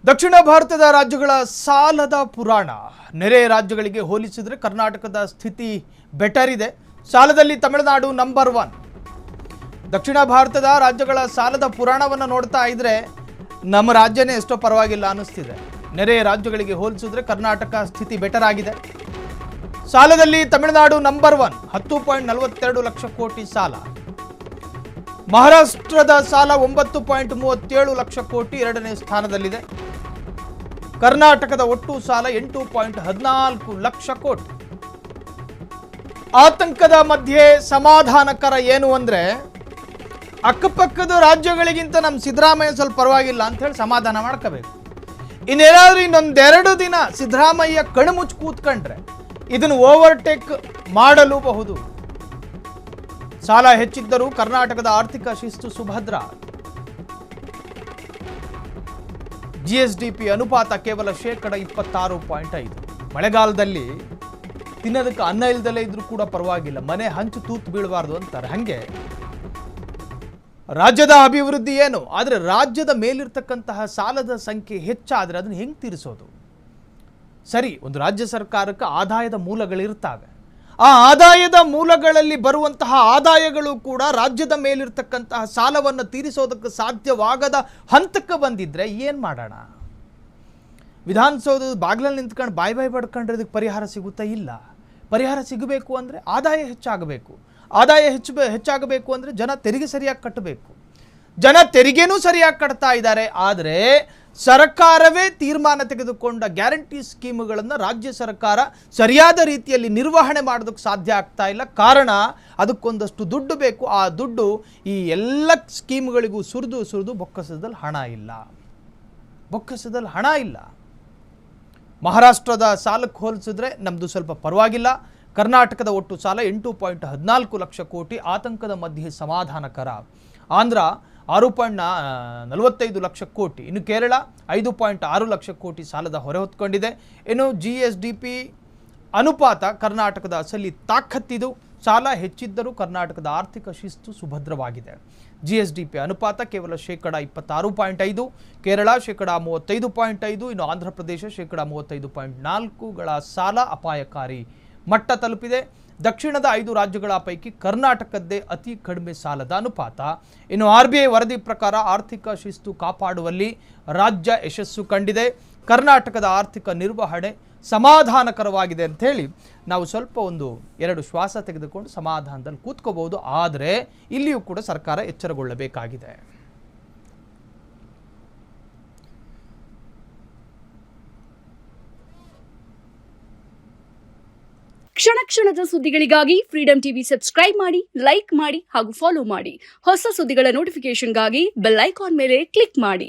ದಕ್ಷಿಣ ಭಾರತದ ರಾಜ್ಯಗಳ ಸಾಲದ ಪುರಾಣ. ನೆರೆ ರಾಜ್ಯಗಳಿಗೆ ಹೋಲಿಸಿದರೆ ಕರ್ನಾಟಕದ ಸ್ಥಿತಿ ಬೆಟರ್ ಇದೆ. ಸಾಲದಲ್ಲಿ ತಮಿಳುನಾಡು ನಂಬರ್ 1. ದಕ್ಷಿಣ ಭಾರತದ ರಾಜ್ಯಗಳ ಸಾಲದ ಪುರಾಣವನ್ನು ನೋಡ್ತಾ ಇದ್ರೆ ನಮ್ಮ ರಾಜ್ಯನೇ ಎಷ್ಟೋ ಪರವಾಗಿಲ್ಲ ಅನ್ನಿಸ್ತಿದೆ. ನೆರೆ ರಾಜ್ಯಗಳಿಗೆ ಹೋಲಿಸಿದ್ರೆ ಕರ್ನಾಟಕ ಸ್ಥಿತಿ ಬೆಟರ್ ಆಗಿದೆ. ಸಾಲದಲ್ಲಿ ತಮಿಳುನಾಡು ನಂಬರ್ 1, 10.42 ಲಕ್ಷ ಕೋಟಿ ಸಾಲ. ಮಹಾರಾಷ್ಟ್ರದ ಸಾಲ 9.37 ಲಕ್ಷ ಕೋಟಿ, 2ನೇ ಸ್ಥಾನದಲ್ಲಿದೆ. ಕರ್ನಾಟಕದ ಒಟ್ಟು ಸಾಲ 8.14 ಲಕ್ಷ ಕೋಟಿ. ಆತಂಕದ ಮಧ್ಯೆ ಸಮಾಧಾನಕರ ಏನು ಅಂದ್ರೆ, ಅಕ್ಕಪಕ್ಕದ ರಾಜ್ಯಗಳಿಗಿಂತ ನಮ್ಮ ಸಿದ್ದರಾಮಯ್ಯ ಸ್ವಲ್ಪ ಪರವಾಗಿಲ್ಲ ಅಂತ ಹೇಳಿ ಸಮಾಧಾನ ಮಾಡ್ಕೋಬೇಕು. ಇನ್ನೇನಾದ್ರೂ ಇನ್ನೊಂದೆರಡು ದಿನ ಸಿದ್ದರಾಮಯ್ಯ ಕಣ್ಣು ಮುಚ್ಚಿ ಕೂತ್ಕೊಂಡ್ರೆ ಇದನ್ನು ಓವರ್ಟೇಕ್ ಮಾಡಲೂಬಹುದು. ಸಾಲ ಹೆಚ್ಚಿದ್ದರೂ ಕರ್ನಾಟಕದ ಆರ್ಥಿಕ ಶಿಸ್ತು ಸುಭದ್ರ. GSDP ಅನುಪಾತ ಕೇವಲ 26.5. ಮಳೆಗಾಲದಲ್ಲಿ ತಿನ್ನೋದಕ್ಕೆ ಅನ್ನ ಇಲ್ದಲೇ ಇದ್ರೂ ಕೂಡ ಪರವಾಗಿಲ್ಲ, ಮನೆ ಹಂಚು ತೂತು ಬೀಳಬಾರ್ದು ಅಂತಾರೆ. ಹಾಗೆ ರಾಜ್ಯದ ಅಭಿವೃದ್ಧಿ ಏನು, ಆದರೆ ರಾಜ್ಯದ ಮೇಲಿರ್ತಕ್ಕಂತಹ ಸಾಲದ ಸಂಖ್ಯೆ ಹೆಚ್ಚಾದರೆ ಅದನ್ನು ಹೆಂಗೆ ತೀರಿಸೋದು? ಸರಿ, ಒಂದು ರಾಜ್ಯ ಸರ್ಕಾರಕ್ಕೆ ಆದಾಯದ ಮೂಲಗಳಿರ್ತಾವೆ. ಆ ಆದಾಯದ ಮೂಲಗಳಲ್ಲಿ ಬರುವಂತಹ ಆದಾಯಗಳು ಕೂಡ ರಾಜ್ಯದ ಮೇಲಿರ್ತಕ್ಕಂತಹ ಸಾಲವನ್ನು ತೀರಿಸೋದಕ್ಕೆ ಸಾಧ್ಯವಾಗದ ಹಂತಕ್ಕೆ ಬಂದಿದ್ರೆ ಏನು ಮಾಡೋಣ? ವಿಧಾನಸೌಧದ ಬಾಗಿಲಲ್ಲಿ ನಿಂತ್ಕೊಂಡು ಬಾಯಿ ಪಡ್ಕೊಂಡ್ರೆ ಇದಕ್ಕೆ ಪರಿಹಾರ ಸಿಗುತ್ತಾ? ಇಲ್ಲ. ಪರಿಹಾರ ಸಿಗಬೇಕು ಅಂದರೆ ಆದಾಯ ಹೆಚ್ಚಾಗಬೇಕು. ಆದಾಯ ಹೆಚ್ಚಾಗಬೇಕು ಅಂದರೆ ಜನ ತೆರಿಗೆ ಸರಿಯಾಗಿ ಕಟ್ಟಬೇಕು. ಜನ ತೆರಿಗೆನೂ ಸರಿಯಾಗಿ ಕಟ್ತಾ ಇದ್ದಾರೆ, ಆದರೆ ಸರ್ಕಾರವೇ ತೀರ್ಮಾನ ತೆಗೆದುಕೊಂಡ ಗ್ಯಾರಂಟಿ ಸ್ಕೀಮ್ಗಳನ್ನು ರಾಜ್ಯ ಸರ್ಕಾರ ಸರಿಯಾದ ರೀತಿಯಲ್ಲಿ ನಿರ್ವಹಣೆ ಮಾಡೋದಕ್ಕೆ ಸಾಧ್ಯ ಆಗ್ತಾ ಇಲ್ಲ. ಕಾರಣ, ಅದಕ್ಕೊಂದಷ್ಟು ದುಡ್ಡು ಬೇಕು. ಆ ದುಡ್ಡು ಈ ಎಲ್ಲ ಸ್ಕೀಮ್ಗಳಿಗೂ ಸುರಿದು ಬೊಕ್ಕಸದಲ್ಲಿ ಹಣ ಇಲ್ಲ. ಮಹಾರಾಷ್ಟ್ರದ ಸಾಲಕ್ಕೆ ಹೋಲಿಸಿದ್ರೆ ನಮ್ಮದು ಸ್ವಲ್ಪ ಪರವಾಗಿಲ್ಲ. ಕರ್ನಾಟಕದ ಒಟ್ಟು ಸಾಲ 8.14 ಲಕ್ಷ ಕೋಟಿ, ಆತಂಕದ ಮಧ್ಯೆ ಸಮಾಧಾನಕರ. ಆಂಧ್ರ 6.45 ಲಕ್ಷ ಕೋಟಿ. ಇನ್ನು ಕೇರಳ 5.6 ಲಕ್ಷ ಕೋಟಿ ಸಾಲದ ಹೊರೆ ಹೊತ್ಕೊಂಡಿದೆ. ಇನ್ನು GSDP ಅನುಪಾತ ಕರ್ನಾಟಕದ ಅಸಲಿ ತಾಕತ್ತಿದು. ಸಾಲ ಹೆಚ್ಚಿದ್ದರೂ ಕರ್ನಾಟಕದ ಆರ್ಥಿಕ ಶಿಸ್ತು ಸುಭದ್ರವಾಗಿದೆ. GSDP ಅನುಪಾತ ಕೇವಲ 26.5, ಕೇರಳ 35.5, ಇನ್ನು ಆಂಧ್ರ ಪ್ರದೇಶ 35.4ಗಳ ಸಾಲ ಅಪಾಯಕಾರಿ ಮಟ್ಟ ತಲುಪಿದೆ. ದಕ್ಷಿಣದ 5 ರಾಜ್ಯಗಳ ಪೈಕಿ ಕರ್ನಾಟಕದ್ದೇ ಅತಿ ಕಡಿಮೆ ಸಾಲದ ಅನುಪಾತ. ಇನ್ನು RBI ವರದಿ ಪ್ರಕಾರ ಆರ್ಥಿಕ ಶಿಸ್ತು ಕಾಪಾಡುವಲ್ಲಿ ರಾಜ್ಯ ಯಶಸ್ಸು ಕಂಡಿದೆ. ಕರ್ನಾಟಕದ ಆರ್ಥಿಕ ನಿರ್ವಹಣೆ ಸಮಾಧಾನಕರವಾಗಿದೆ ಅಂತ ಹೇಳಿ ನಾವು ಸ್ವಲ್ಪ 1-2 ಶ್ವಾಸ ತೆಗೆದುಕೊಂಡು ಸಮಾಧಾನದಲ್ಲಿ ಕೂತ್ಕೋಬಹುದು. ಆದರೆ ಇಲ್ಲಿಯೂ ಕೂಡ ಸರ್ಕಾರ ಎಚ್ಚರಗೊಳ್ಳಬೇಕಾಗಿದೆ. ಕ್ಷಣ ಕ್ಷಣದ ಸುದ್ದಿಗಳಿಗಾಗಿ ಫ್ರೀಡಂ ಟಿವಿ ಸಬ್ಸ್ಕ್ರೈಬ್ ಮಾಡಿ, ಲೈಕ್ ಮಾಡಿ ಹಾಗೂ ಫಾಲೋ ಮಾಡಿ. ಹೊಸ ಸುದ್ದಿಗಳ ನೋಟಿಫಿಕೇಶನ್ಗಾಗಿ ಬೆಲ್ ಐಕಾನ್ ಮೇಲೆ ಕ್ಲಿಕ್ ಮಾಡಿ.